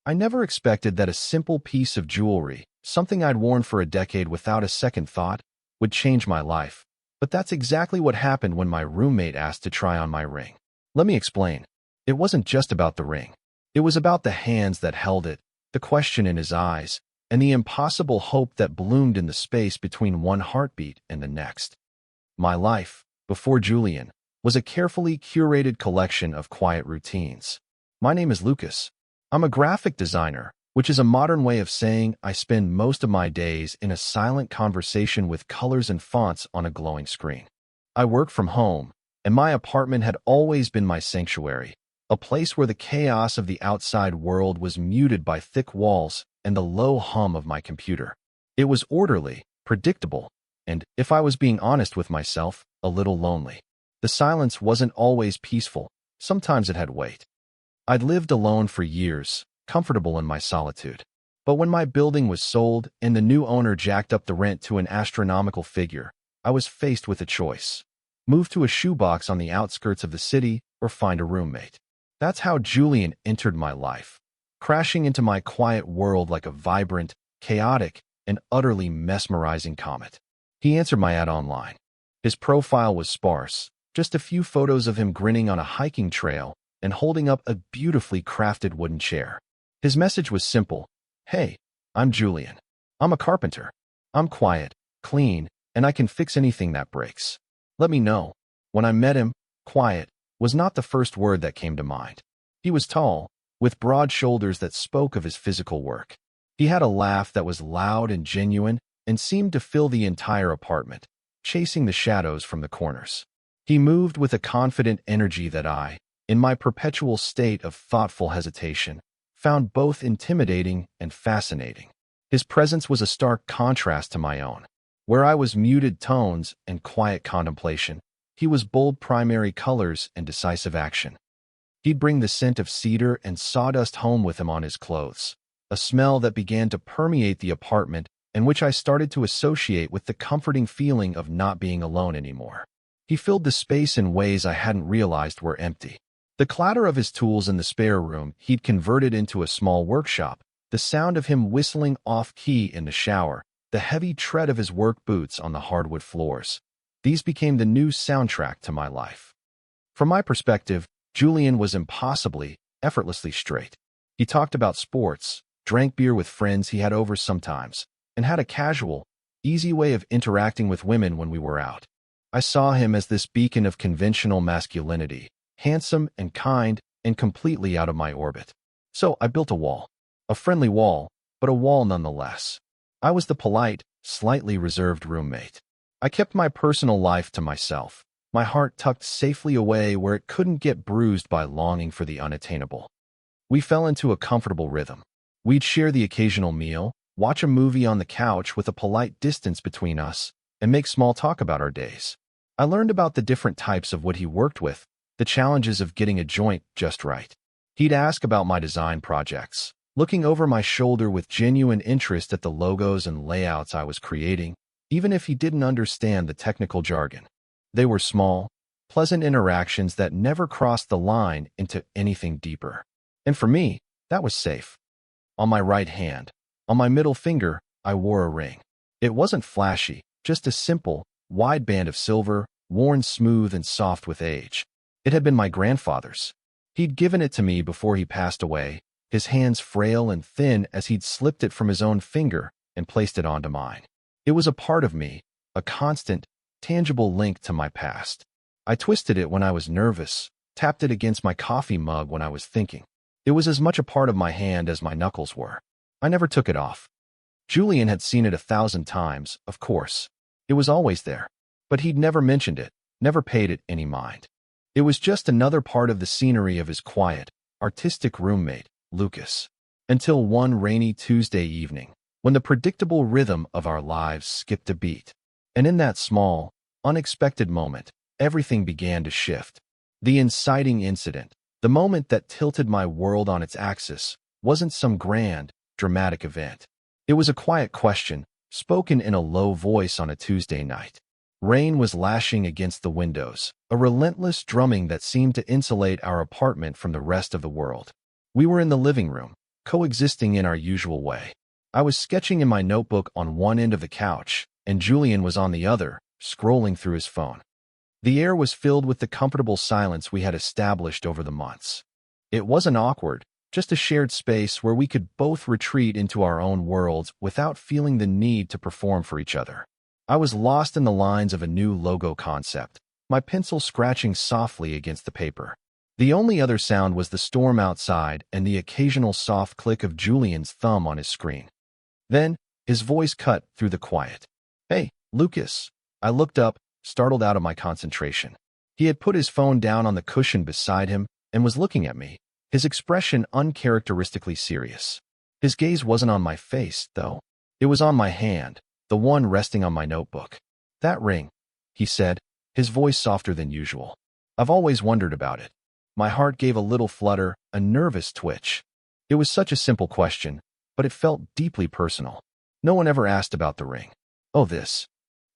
I never expected that a simple piece of jewelry, something I'd worn for a decade without a second thought, would change my life. But that's exactly what happened when my roommate asked to try on my ring. Let me explain. It wasn't just about the ring. It was about the hands that held it, the question in his eyes, and the impossible hope that bloomed in the space between one heartbeat and the next. My life, before Julian, was a carefully curated collection of quiet routines. My name is Lucas. I'm a graphic designer, which is a modern way of saying I spend most of my days in a silent conversation with colors and fonts on a glowing screen. I work from home, and my apartment had always been my sanctuary, a place where the chaos of the outside world was muted by thick walls and the low hum of my computer. It was orderly, predictable, and, if I was being honest with myself, a little lonely. The silence wasn't always peaceful. Sometimes it had weight. I'd lived alone for years, comfortable in my solitude. But when my building was sold and the new owner jacked up the rent to an astronomical figure, I was faced with a choice. Move to a shoebox on the outskirts of the city or find a roommate. That's how Julian entered my life, crashing into my quiet world like a vibrant, chaotic, and utterly mesmerizing comet. He answered my ad online. His profile was sparse, just a few photos of him grinning on a hiking trail and holding up a beautifully crafted wooden chair. His message was simple. Hey, I'm Julian. I'm a carpenter. I'm quiet, clean, and I can fix anything that breaks. Let me know. When I met him, quiet was not the first word that came to mind. He was tall, with broad shoulders that spoke of his physical work. He had a laugh that was loud and genuine and seemed to fill the entire apartment, chasing the shadows from the corners. He moved with a confident energy that I, in my perpetual state of thoughtful hesitation, found both intimidating and fascinating. His presence was a stark contrast to my own. Where I was muted tones and quiet contemplation, he was bold primary colors and decisive action. He'd bring the scent of cedar and sawdust home with him on his clothes, a smell that began to permeate the apartment and which I started to associate with the comforting feeling of not being alone anymore. He filled the space in ways I hadn't realized were empty. The clatter of his tools in the spare room he'd converted into a small workshop, the sound of him whistling off-key in the shower, the heavy tread of his work boots on the hardwood floors. These became the new soundtrack to my life. From my perspective, Julian was impossibly, effortlessly straight. He talked about sports, drank beer with friends he had over sometimes, and had a casual, easy way of interacting with women when we were out. I saw him as this beacon of conventional masculinity, handsome and kind and completely out of my orbit. So I built a wall. A friendly wall, but a wall nonetheless. I was the polite, slightly reserved roommate. I kept my personal life to myself, my heart tucked safely away where it couldn't get bruised by longing for the unattainable. We fell into a comfortable rhythm. We'd share the occasional meal, watch a movie on the couch with a polite distance between us, and make small talk about our days. I learned about the different types of wood he worked with, the challenges of getting a joint just right. He'd ask about my design projects, looking over my shoulder with genuine interest at the logos and layouts I was creating, even if he didn't understand the technical jargon. They were small, pleasant interactions that never crossed the line into anything deeper. And for me, that was safe. On my right hand, on my middle finger, I wore a ring. It wasn't flashy, just a simple, wide band of silver, worn smooth and soft with age. It had been my grandfather's. He'd given it to me before he passed away, his hands frail and thin as he'd slipped it from his own finger and placed it onto mine. It was a part of me, a constant, tangible link to my past. I twisted it when I was nervous, tapped it against my coffee mug when I was thinking. It was as much a part of my hand as my knuckles were. I never took it off. Julian had seen it 1,000 times, of course. It was always there. But he'd never mentioned it, never paid it any mind. It was just another part of the scenery of his quiet, artistic roommate, Lucas. Until one rainy Tuesday evening, when the predictable rhythm of our lives skipped a beat. And in that small, unexpected moment, everything began to shift. The inciting incident, the moment that tilted my world on its axis, wasn't some grand, dramatic event. It was a quiet question, spoken in a low voice on a Tuesday night. Rain was lashing against the windows, a relentless drumming that seemed to insulate our apartment from the rest of the world. We were in the living room, coexisting in our usual way. I was sketching in my notebook on one end of the couch, and Julian was on the other, scrolling through his phone. The air was filled with the comfortable silence we had established over the months. It wasn't awkward, just a shared space where we could both retreat into our own worlds without feeling the need to perform for each other. I was lost in the lines of a new logo concept, my pencil scratching softly against the paper. The only other sound was the storm outside and the occasional soft click of Julian's thumb on his screen. Then, his voice cut through the quiet. "Hey, Lucas." I looked up, startled out of my concentration. He had put his phone down on the cushion beside him and was looking at me, his expression uncharacteristically serious. His gaze wasn't on my face, though. It was on my hand, the one resting on my notebook. "That ring," he said, his voice softer than usual. "I've always wondered about it." My heart gave a little flutter, a nervous twitch. It was such a simple question, but it felt deeply personal. No one ever asked about the ring. "Oh, this,"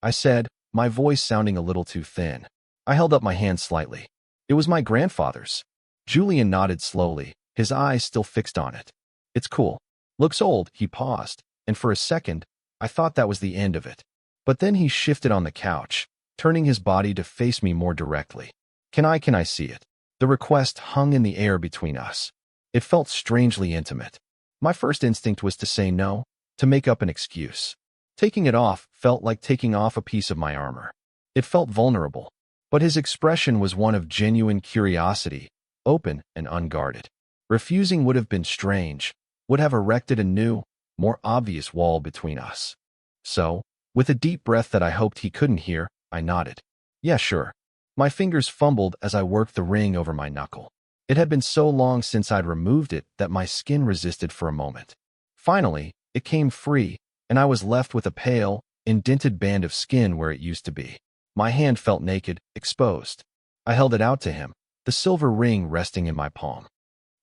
I said, my voice sounding a little too thin. I held up my hand slightly. "It was my grandfather's." Julian nodded slowly, his eyes still fixed on it. "It's cool. Looks old." He paused, and for a second, I thought that was the end of it. But then he shifted on the couch, turning his body to face me more directly. Can I see it?" The request hung in the air between us. It felt strangely intimate. My first instinct was to say no, to make up an excuse. Taking it off felt like taking off a piece of my armor. It felt vulnerable, but his expression was one of genuine curiosity, open and unguarded. Refusing would have been strange, would have erected a new, more obvious wall between us. So, with a deep breath that I hoped he couldn't hear, I nodded. "Yeah, sure." My fingers fumbled as I worked the ring over my knuckle. It had been so long since I'd removed it that my skin resisted for a moment. Finally, it came free, and I was left with a pale, indented band of skin where it used to be. My hand felt naked, exposed. I held it out to him, the silver ring resting in my palm.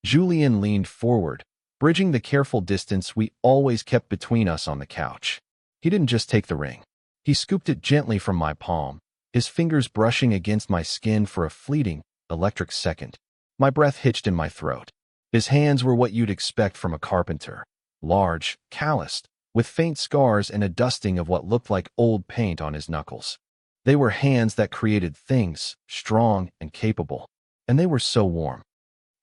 Julian leaned forward, bridging the careful distance we always kept between us on the couch. He didn't just take the ring. He scooped it gently from my palm, his fingers brushing against my skin for a fleeting, electric second. My breath hitched in my throat. His hands were what you'd expect from a carpenter. Large, calloused, with faint scars and a dusting of what looked like old paint on his knuckles. They were hands that created things, strong and capable, and they were so warm.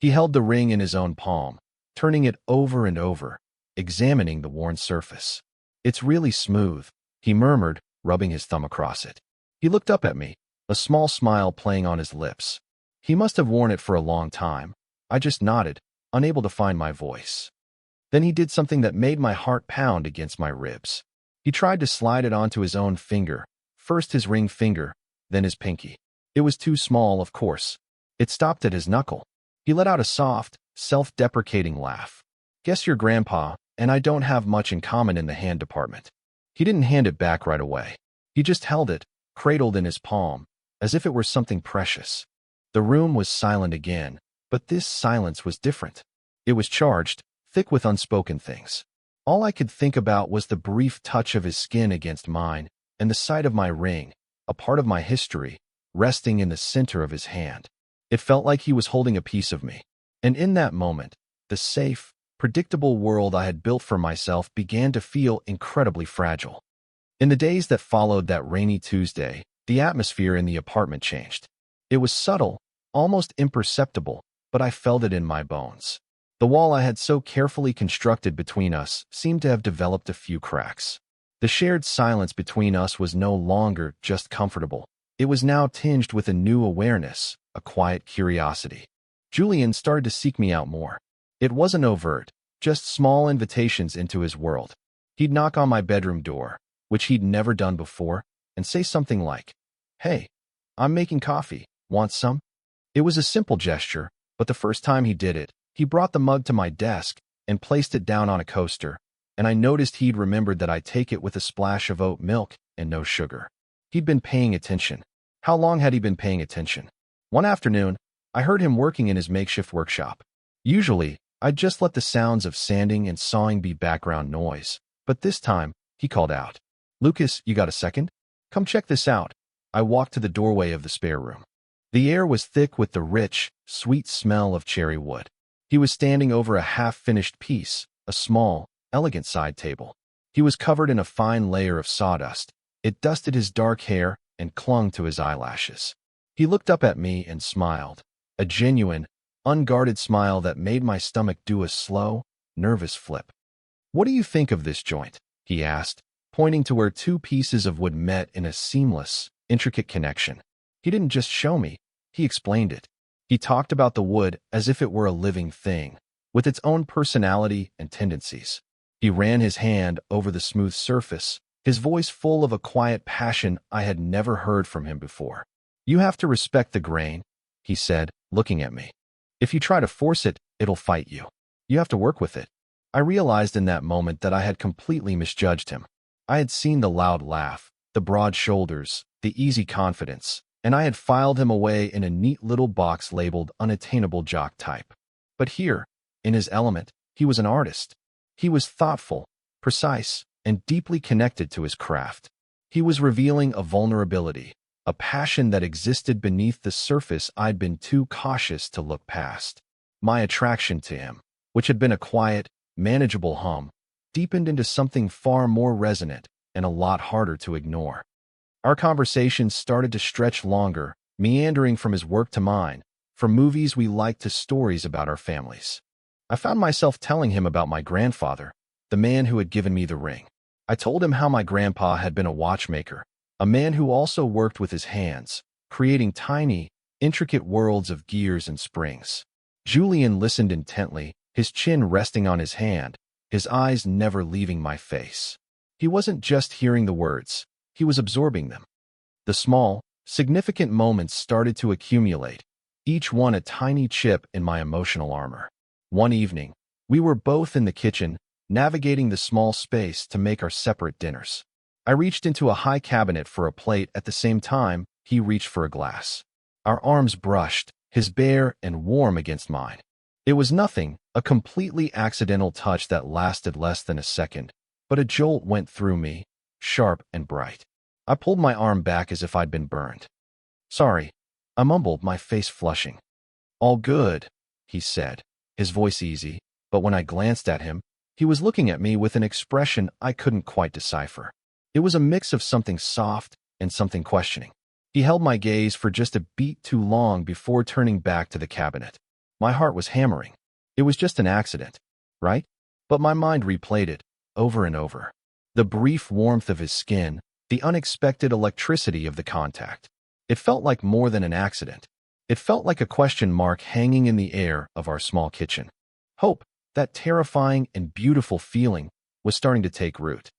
He held the ring in his own palm, turning it over and over, examining the worn surface. "It's really smooth," he murmured, rubbing his thumb across it. He looked up at me, a small smile playing on his lips. He must have worn it for a long time. I just nodded, unable to find my voice. Then he did something that made my heart pound against my ribs. He tried to slide it onto his own finger, first his ring finger, then his pinky. It was too small, of course. It stopped at his knuckle. He let out a soft, self-deprecating laugh. "Guess your grandpa and I don't have much in common in the hand department." He didn't hand it back right away. He just held it, cradled in his palm, as if it were something precious. The room was silent again, but this silence was different. It was charged, thick with unspoken things. All I could think about was the brief touch of his skin against mine, and the sight of my ring, a part of my history, resting in the center of his hand. It felt like he was holding a piece of me. And in that moment, the safe, predictable world I had built for myself began to feel incredibly fragile. In the days that followed that rainy Tuesday, the atmosphere in the apartment changed. It was subtle, almost imperceptible, but I felt it in my bones. The wall I had so carefully constructed between us seemed to have developed a few cracks. The shared silence between us was no longer just comfortable. It was now tinged with a new awareness, a quiet curiosity. Julian started to seek me out more. It wasn't overt, just small invitations into his world. He'd knock on my bedroom door, which he'd never done before, and say something like, "Hey, I'm making coffee. Want some?" It was a simple gesture, but the first time he did it, he brought the mug to my desk and placed it down on a coaster, and I noticed he'd remembered that I take it with a splash of oat milk and no sugar. He'd been paying attention. How long had he been paying attention? One afternoon, I heard him working in his makeshift workshop. Usually, I'd just let the sounds of sanding and sawing be background noise, but this time, he called out, "Lucas, you got a second? Come check this out." I walked to the doorway of the spare room. The air was thick with the rich, sweet smell of cherry wood. He was standing over a half-finished piece, a small, elegant side table. He was covered in a fine layer of sawdust. It dusted his dark hair and clung to his eyelashes. He looked up at me and smiled, a genuine, unguarded smile that made my stomach do a slow, nervous flip. "What do you think of this joint?" he asked, pointing to where two pieces of wood met in a seamless, intricate connection. He didn't just show me, he explained it. He talked about the wood as if it were a living thing, with its own personality and tendencies. He ran his hand over the smooth surface, his voice full of a quiet passion I had never heard from him before. "You have to respect the grain," he said, looking at me. "If you try to force it, it'll fight you. You have to work with it." I realized in that moment that I had completely misjudged him. I had seen the loud laugh, the broad shoulders, the easy confidence, and I had filed him away in a neat little box labeled unattainable jock type. But here, in his element, he was an artist. He was thoughtful, precise, and deeply connected to his craft. He was revealing a vulnerability, a passion that existed beneath the surface I'd been too cautious to look past. My attraction to him, which had been a quiet, manageable hum, deepened into something far more resonant and a lot harder to ignore. Our conversations started to stretch longer, meandering from his work to mine, from movies we liked to stories about our families. I found myself telling him about my grandfather, the man who had given me the ring. I told him how my grandpa had been a watchmaker, a man who also worked with his hands, creating tiny, intricate worlds of gears and springs. Julian listened intently, his chin resting on his hand, his eyes never leaving my face. He wasn't just hearing the words, he was absorbing them. The small, significant moments started to accumulate, each one a tiny chip in my emotional armor. One evening, we were both in the kitchen, navigating the small space to make our separate dinners. I reached into a high cabinet for a plate at the same time he reached for a glass. Our arms brushed, his bare and warm against mine. It was nothing, a completely accidental touch that lasted less than a second, but a jolt went through me, sharp and bright. I pulled my arm back as if I'd been burned. "Sorry," I mumbled, my face flushing. "All good," he said, his voice easy, but when I glanced at him, he was looking at me with an expression I couldn't quite decipher. It was a mix of something soft and something questioning. He held my gaze for just a beat too long before turning back to the cabinet. My heart was hammering. It was just an accident, right? But my mind replayed it, over and over. The brief warmth of his skin, the unexpected electricity of the contact. It felt like more than an accident. It felt like a question mark hanging in the air of our small kitchen. Hope, that terrifying and beautiful feeling, was starting to take root.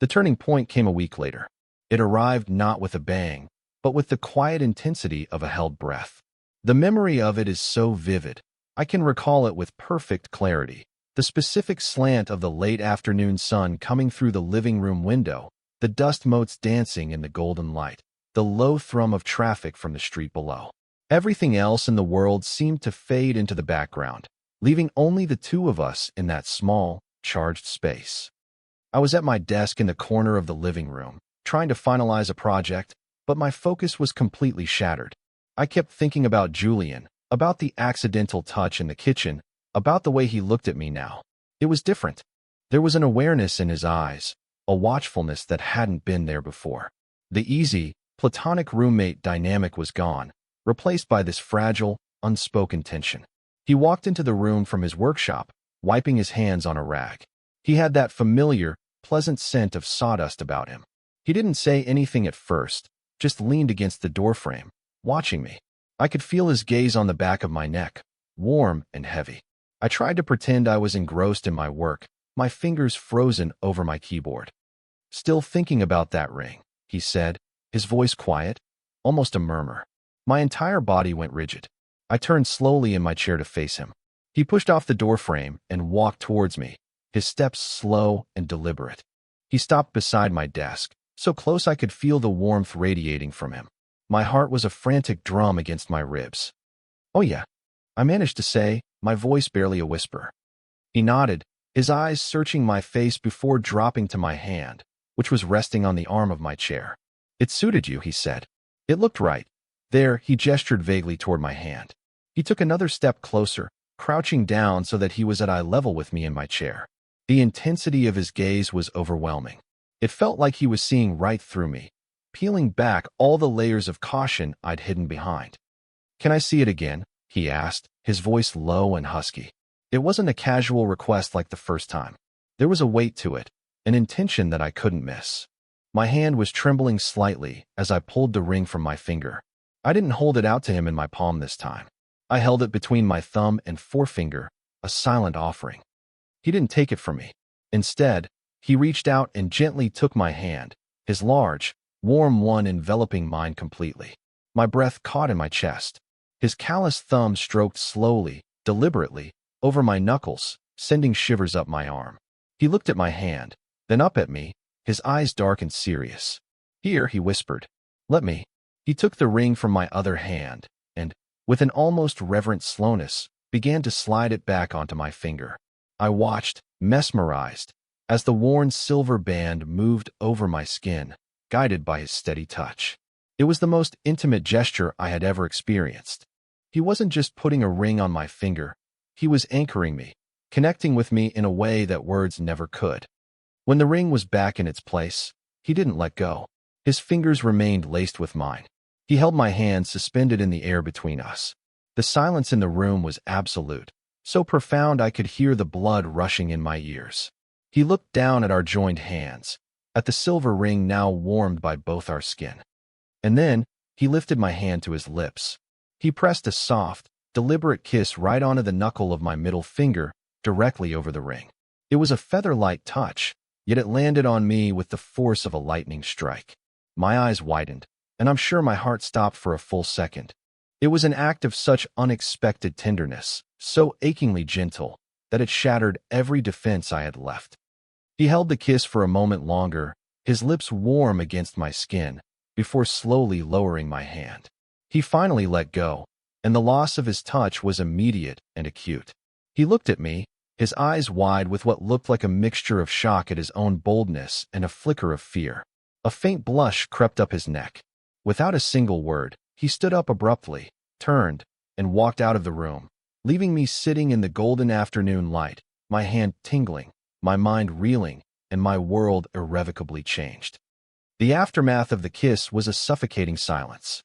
The turning point came a week later. It arrived not with a bang, but with the quiet intensity of a held breath. The memory of it is so vivid. I can recall it with perfect clarity. The specific slant of the late afternoon sun coming through the living room window, the dust motes dancing in the golden light, the low thrum of traffic from the street below. Everything else in the world seemed to fade into the background, leaving only the two of us in that small, charged space. I was at my desk in the corner of the living room, trying to finalize a project, but my focus was completely shattered. I kept thinking about Julian, about the accidental touch in the kitchen, about the way he looked at me now. It was different. There was an awareness in his eyes, a watchfulness that hadn't been there before. The easy, platonic roommate dynamic was gone, replaced by this fragile, unspoken tension. He walked into the room from his workshop, wiping his hands on a rag. He had that familiar, pleasant scent of sawdust about him. He didn't say anything at first, just leaned against the doorframe, watching me. I could feel his gaze on the back of my neck, warm and heavy. I tried to pretend I was engrossed in my work, my fingers frozen over my keyboard. "Still thinking about that ring," he said, his voice quiet, almost a murmur. My entire body went rigid. I turned slowly in my chair to face him. He pushed off the doorframe and walked towards me, his steps slow and deliberate. He stopped beside my desk, so close I could feel the warmth radiating from him. My heart was a frantic drum against my ribs. "Oh yeah," I managed to say, my voice barely a whisper. He nodded, his eyes searching my face before dropping to my hand, which was resting on the arm of my chair. "It suited you," he said. "It looked right." There, he gestured vaguely toward my hand. He took another step closer, crouching down so that he was at eye level with me in my chair. The intensity of his gaze was overwhelming. It felt like he was seeing right through me, peeling back all the layers of caution I'd hidden behind. "Can I see it again?" he asked, his voice low and husky. It wasn't a casual request like the first time. There was a weight to it, an intention that I couldn't miss. My hand was trembling slightly as I pulled the ring from my finger. I didn't hold it out to him in my palm this time. I held it between my thumb and forefinger, a silent offering. He didn't take it from me. Instead, he reached out and gently took my hand, his large, warm one enveloping mine completely. My breath caught in my chest. His calloused thumb stroked slowly, deliberately, over my knuckles, sending shivers up my arm. He looked at my hand, then up at me, his eyes dark and serious. "Here," he whispered. "Let me." He took the ring from my other hand and, with an almost reverent slowness, began to slide it back onto my finger. I watched, mesmerized, as the worn silver band moved over my skin, guided by his steady touch. It was the most intimate gesture I had ever experienced. He wasn't just putting a ring on my finger, he was anchoring me, connecting with me in a way that words never could. When the ring was back in its place, he didn't let go. His fingers remained laced with mine. He held my hand suspended in the air between us. The silence in the room was absolute, so profound I could hear the blood rushing in my ears. He looked down at our joined hands, at the silver ring now warmed by both our skin. And then, he lifted my hand to his lips. He pressed a soft, deliberate kiss right onto the knuckle of my middle finger, directly over the ring. It was a feather-light touch, yet it landed on me with the force of a lightning strike. My eyes widened, and I'm sure my heart stopped for a full second. It was an act of such unexpected tenderness, so achingly gentle, that it shattered every defense I had left. He held the kiss for a moment longer, his lips warm against my skin, before slowly lowering my hand. He finally let go, and the loss of his touch was immediate and acute. He looked at me, his eyes wide with what looked like a mixture of shock at his own boldness and a flicker of fear. A faint blush crept up his neck. Without a single word, he stood up abruptly, turned, and walked out of the room, leaving me sitting in the golden afternoon light, my hand tingling, my mind reeling, and my world irrevocably changed. The aftermath of the kiss was a suffocating silence.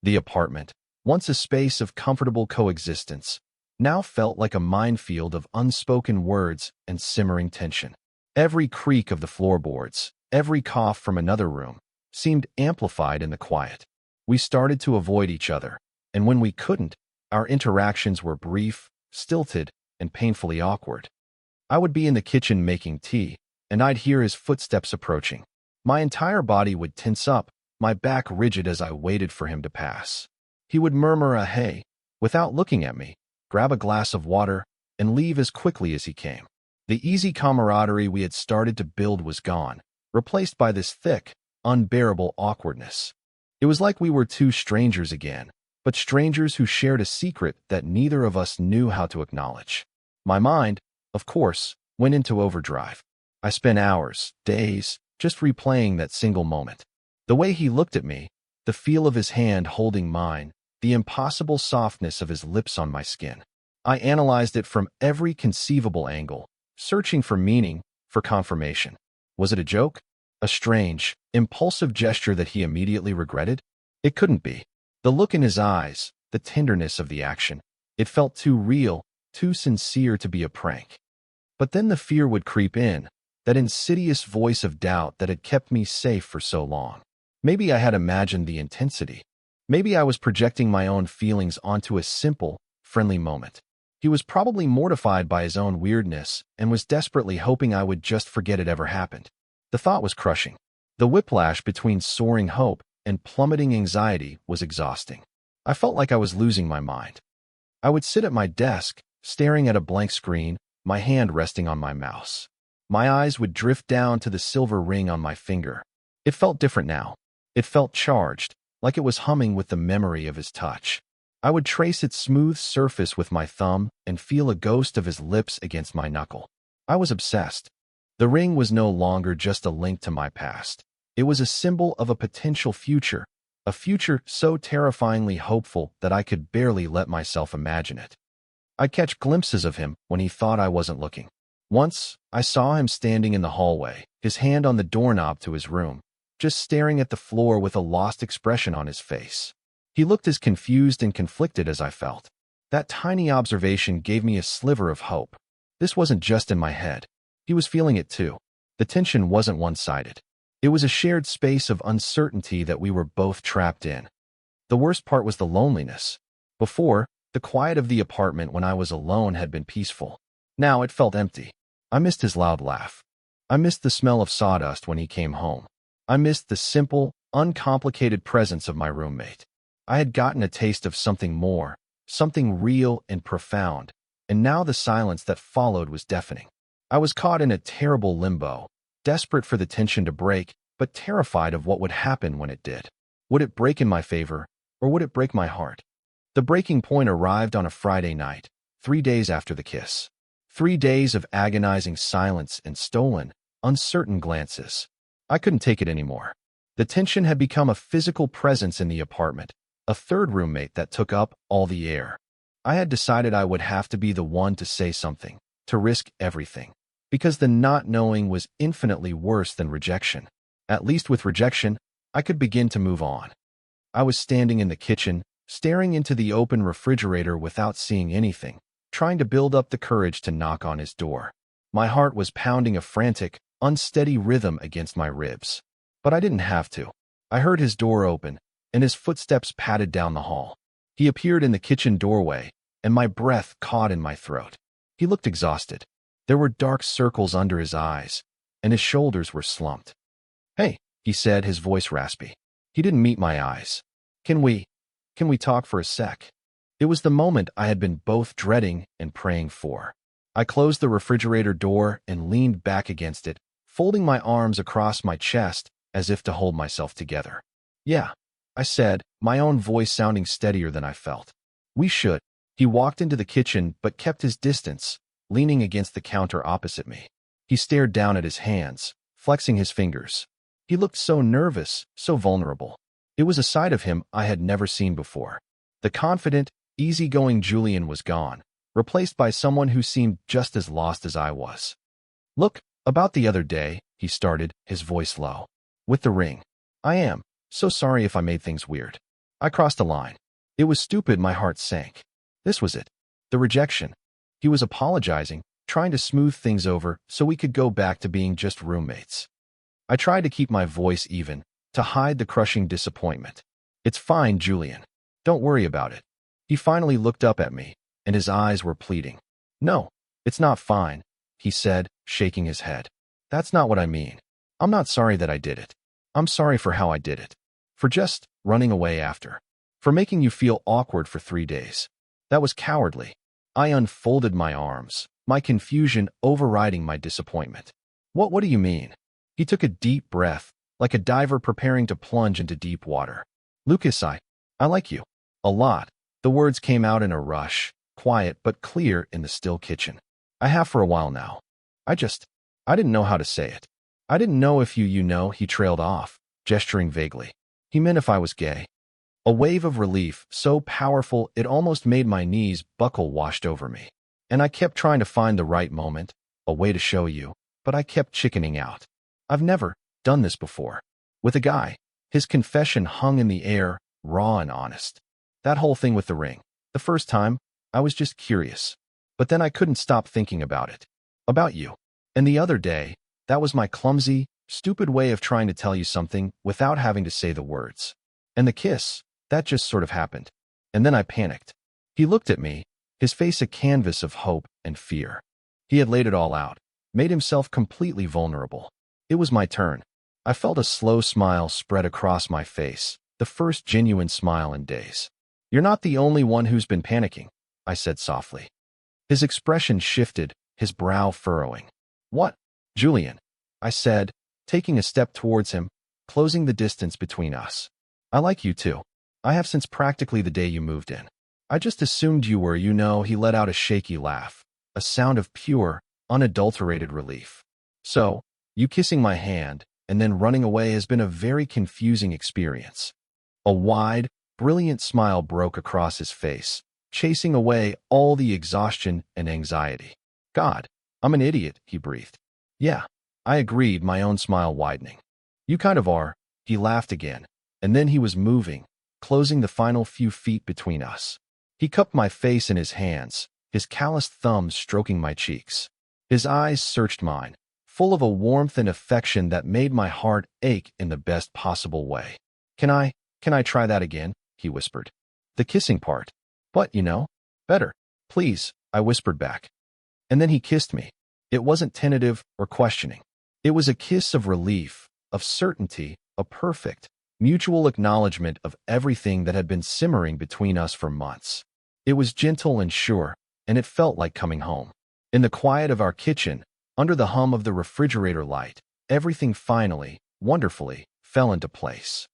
The apartment, once a space of comfortable coexistence, now felt like a minefield of unspoken words and simmering tension. Every creak of the floorboards, every cough from another room, seemed amplified in the quiet. We started to avoid each other, and when we couldn't, our interactions were brief, stilted, and painfully awkward. I would be in the kitchen making tea, and I'd hear his footsteps approaching. My entire body would tense up, my back rigid as I waited for him to pass. He would murmur a "hey," without looking at me, grab a glass of water, and leave as quickly as he came. The easy camaraderie we had started to build was gone, replaced by this thick, unbearable awkwardness. It was like we were two strangers again, but strangers who shared a secret that neither of us knew how to acknowledge. My mind, of course, went into overdrive. I spent hours, days, just replaying that single moment. The way he looked at me, the feel of his hand holding mine, the impossible softness of his lips on my skin. I analyzed it from every conceivable angle, searching for meaning, for confirmation. Was it a joke? A strange, impulsive gesture that he immediately regretted? It couldn't be. The look in his eyes, the tenderness of the action, it felt too real, too sincere to be a prank. But then the fear would creep in, that insidious voice of doubt that had kept me safe for so long. Maybe I had imagined the intensity. Maybe I was projecting my own feelings onto a simple, friendly moment. He was probably mortified by his own weirdness and was desperately hoping I would just forget it ever happened. The thought was crushing. The whiplash between soaring hope and plummeting anxiety was exhausting. I felt like I was losing my mind. I would sit at my desk, staring at a blank screen, my hand resting on my mouse. My eyes would drift down to the silver ring on my finger. It felt different now. It felt charged, like it was humming with the memory of his touch. I would trace its smooth surface with my thumb and feel a ghost of his lips against my knuckle. I was obsessed. The ring was no longer just a link to my past. It was a symbol of a potential future, a future so terrifyingly hopeful that I could barely let myself imagine it. I'd catch glimpses of him when he thought I wasn't looking. Once, I saw him standing in the hallway, his hand on the doorknob to his room, just staring at the floor with a lost expression on his face. He looked as confused and conflicted as I felt. That tiny observation gave me a sliver of hope. This wasn't just in my head. He was feeling it too. The tension wasn't one-sided. It was a shared space of uncertainty that we were both trapped in. The worst part was the loneliness. Before, the quiet of the apartment when I was alone had been peaceful. Now it felt empty. I missed his loud laugh. I missed the smell of sawdust when he came home. I missed the simple, uncomplicated presence of my roommate. I had gotten a taste of something more, something real and profound, and now the silence that followed was deafening. I was caught in a terrible limbo, desperate for the tension to break, but terrified of what would happen when it did. Would it break in my favor, or would it break my heart? The breaking point arrived on a Friday night, 3 days after the kiss. 3 days of agonizing silence and stolen, uncertain glances. I couldn't take it anymore. The tension had become a physical presence in the apartment, a third roommate that took up all the air. I had decided I would have to be the one to say something, to risk everything, because the not knowing was infinitely worse than rejection. At least with rejection, I could begin to move on. I was standing in the kitchen, staring into the open refrigerator without seeing anything, trying to build up the courage to knock on his door. My heart was pounding a frantic, unsteady rhythm against my ribs. But I didn't have to. I heard his door open, and his footsteps padded down the hall. He appeared in the kitchen doorway, and my breath caught in my throat. He looked exhausted. There were dark circles under his eyes, and his shoulders were slumped. "Hey," he said, his voice raspy. He didn't meet my eyes. Can we talk for a sec?" It was the moment I had been both dreading and praying for. I closed the refrigerator door and leaned back against it, folding my arms across my chest as if to hold myself together. "Yeah," I said, my own voice sounding steadier than I felt. "We should." He walked into the kitchen but kept his distance, leaning against the counter opposite me. He stared down at his hands, flexing his fingers. He looked so nervous, so vulnerable. It was a side of him I had never seen before. The confident, easygoing Julian was gone, replaced by someone who seemed just as lost as I was. "Look, about the other day," he started, his voice low. "With the ring. I am so sorry if I made things weird. I crossed a line. It was stupid." My heart sank. This was it. The rejection. He was apologizing, trying to smooth things over so we could go back to being just roommates. I tried to keep my voice even, to hide the crushing disappointment. "It's fine, Julian. Don't worry about it." He finally looked up at me, and his eyes were pleading. "No, it's not fine," he said, shaking his head. "That's not what I mean. I'm not sorry that I did it. I'm sorry for how I did it. For just running away after. For making you feel awkward for 3 days. That was cowardly." I unfolded my arms, my confusion overriding my disappointment. What do you mean?" He took a deep breath, like a diver preparing to plunge into deep water. "Lucas, I like you. A lot." The words came out in a rush, quiet but clear in the still kitchen. "I have for a while now. I didn't know how to say it. I didn't know if you know," he trailed off, gesturing vaguely. He meant if I was gay. A wave of relief, so powerful it almost made my knees buckle, washed over me. And I kept trying to find the right moment, a way to show you, but I kept chickening out. I've never done this before. With a guy. His confession hung in the air, raw and honest. That whole thing with the ring. The first time, I was just curious. But then I couldn't stop thinking about it. About you. And the other day, that was my clumsy, stupid way of trying to tell you something without having to say the words. And the kiss, that just sort of happened. And then I panicked. He looked at me, his face a canvas of hope and fear. He had laid it all out, made himself completely vulnerable. It was my turn. I felt a slow smile spread across my face, the first genuine smile in days. "You're not the only one who's been panicking," I said softly. His expression shifted, his brow furrowing. "What, Julian?" I said, taking a step towards him, closing the distance between us. "I like you too. I have since practically the day you moved in. I just assumed you were, He let out a shaky laugh, a sound of pure, unadulterated relief. "So, you kissing my hand and then running away has been a very confusing experience." A wide, brilliant smile broke across his face, chasing away all the exhaustion and anxiety. God, I'm an idiot, he breathed. Yeah, I agreed, my own smile widening. You kind of are, he laughed again, and then he was moving, closing the final few feet between us. He cupped my face in his hands, his calloused thumbs stroking my cheeks. His eyes searched mine, full of a warmth and affection that made my heart ache in the best possible way. Can I try that again? He whispered. The kissing part. But, better. Please, I whispered back. And then he kissed me. It wasn't tentative or questioning. It was a kiss of relief, of certainty, a perfect, mutual acknowledgement of everything that had been simmering between us for months. It was gentle and sure, and it felt like coming home. In the quiet of our kitchen, under the hum of the refrigerator light, everything finally, wonderfully, fell into place.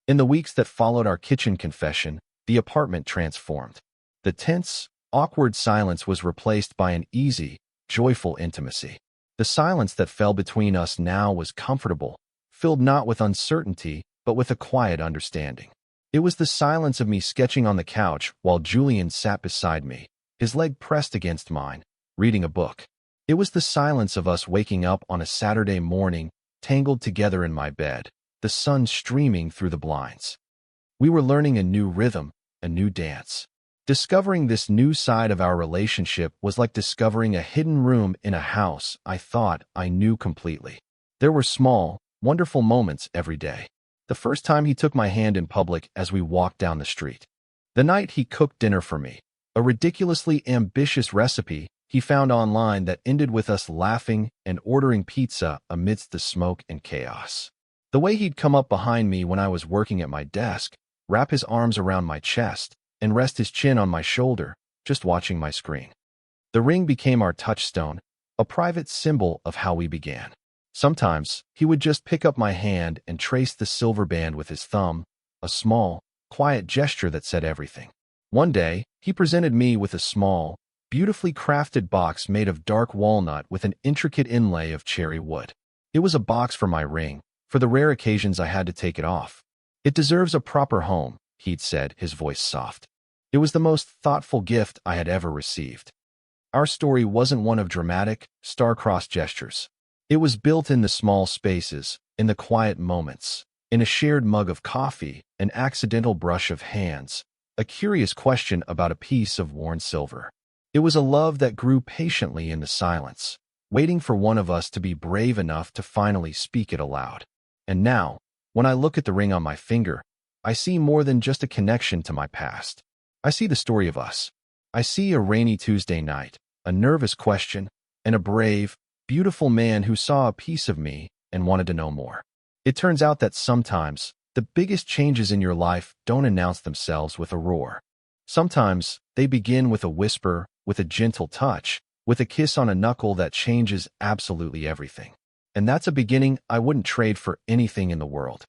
In the weeks that followed our kitchen confession, the apartment transformed. The tense, awkward silence was replaced by an easy, joyful intimacy. The silence that fell between us now was comfortable, filled not with uncertainty, but with a quiet understanding. It was the silence of me sketching on the couch while Julian sat beside me, his leg pressed against mine, reading a book. It was the silence of us waking up on a Saturday morning, tangled together in my bed, the sun streaming through the blinds. We were learning a new rhythm, a new dance. Discovering this new side of our relationship was like discovering a hidden room in a house I thought I knew completely. There were small, wonderful moments every day. The first time he took my hand in public as we walked down the street. The night he cooked dinner for me, a ridiculously ambitious recipe he found online that ended with us laughing and ordering pizza amidst the smoke and chaos. The way he'd come up behind me when I was working at my desk, wrap his arms around my chest, and rest his chin on my shoulder, just watching my screen. The ring became our touchstone, a private symbol of how we began. Sometimes, he would just pick up my hand and trace the silver band with his thumb, a small, quiet gesture that said everything. One day, he presented me with a small, beautifully crafted box made of dark walnut with an intricate inlay of cherry wood. It was a box for my ring, for the rare occasions I had to take it off. It deserves a proper home, he'd said, his voice soft. It was the most thoughtful gift I had ever received. Our story wasn't one of dramatic, star-crossed gestures. It was built in the small spaces, in the quiet moments, in a shared mug of coffee, an accidental brush of hands, a curious question about a piece of worn silver. It was a love that grew patiently in the silence, waiting for one of us to be brave enough to finally speak it aloud. And now, when I look at the ring on my finger, I see more than just a connection to my past. I see the story of us. I see a rainy Tuesday night, a nervous question, and a brave, beautiful man who saw a piece of me and wanted to know more. It turns out that sometimes, the biggest changes in your life don't announce themselves with a roar. Sometimes, they begin with a whisper, with a gentle touch, with a kiss on a knuckle that changes absolutely everything. And that's a beginning I wouldn't trade for anything in the world.